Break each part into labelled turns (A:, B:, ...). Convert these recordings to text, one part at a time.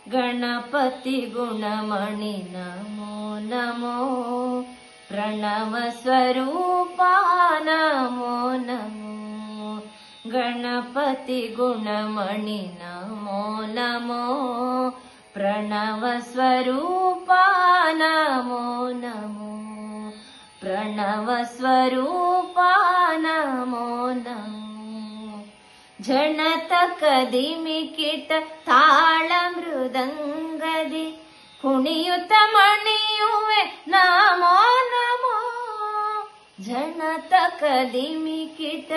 A: गणपति गुणमणि नमो नमो, प्रणव स्वरूपा नमो नमो, गणपति गुणमणि नमो नमो, प्रणव स्वरूपा नमो नमो, प्रणव स्वरूपा Namo Namo, झणत कदिमि kit ताಳ मृदंगदि कुಣಿಯುತ್ತ ಮಣಿಯುವೆ ನಮೋ ನಮೋ, झणत कदिमि kit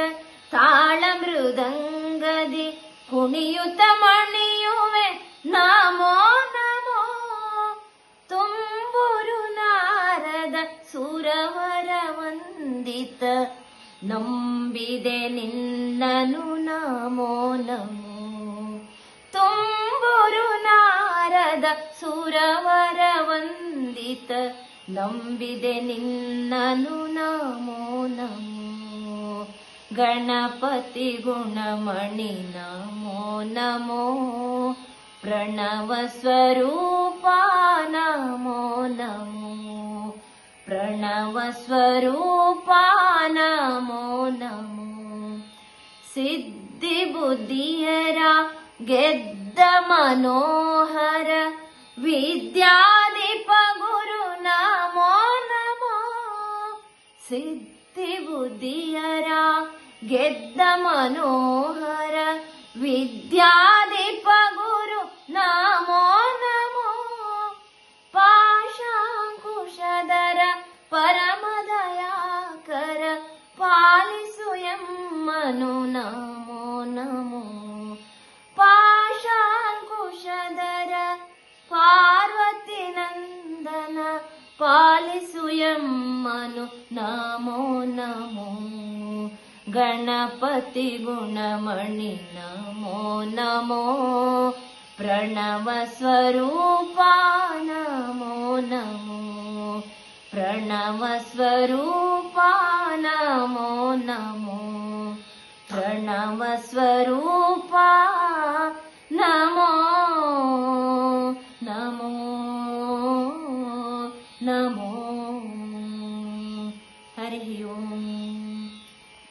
A: ताಳ मृदंगदि कुಣಿಯುತ್ತ ಮಣಿಯುವೆ ನಮೋ ನಮೋ, ತುಂಬುರು ನಾರದ ಸುರವರ ವಂದಿತ ನಂಬಿದೆ ನಿನ್ನನು ನಮೋ ನಮೋ, ತುಂಬುರು ನಾರದ ಸುರವರ ವಂದಿತ ನಂಬಿದೆ ನಿನ್ನನು ನಮೋ ನಮೋ, ಗಣಪತಿ ಗುಣಮಣಿ ನಮೋ ನಮೋ, ಪ್ರಣವ ಸ್ವರೂಪ ನಮೋ ನಮೋ, ಪ್ರಣವ ಸ್ವರೂಪ ನಮೋ ನಮೋ, ಸಿದ್ಧಿ ಬುದ್ಧಿಯರ ಗೆದ್ದ ಮನೋಹರ ವಿದ್ಯಾದೀಪ ಗುರು ನಮೋ ನಮೋ, ಸಿದ್ಧಿ ಬುದ್ಧಿಯರ ಗೆದ್ದ ಮನೋಹರ ವಿದ್ಯಾದೀಪ ಗುರು ನಮೋ ನಮೋ, ಪಾಶಾಂಕುಶಧರ ಪರಮದಯಾಕರ ಪಾಲಿಸು ಎಮ್ಮನು ನಮೋ ನಮೋ, ಪಾಶಾಂಕುಶಧರ ಪಾರ್ವತಿ ನಂದನ ಪಾಲಿಸು ಎಮ್ಮನು ನಮೋ ನಮೋ, ಗಣಪತಿ ಗುಣಮಣಿ ನಮೋ ನಮೋ, ಪ್ರಣವ ಸ್ವರೂಪ ನಮೋ ನಮೋ, ಪ್ರಣವ ಸ್ವರೂಪ ನಮೋ ನಮೋ, ಪ್ರಣವ ಸ್ವರೂಪ ನಮೋ ನಮೋ ನಮೋ, ಹರಿ ಓಂ.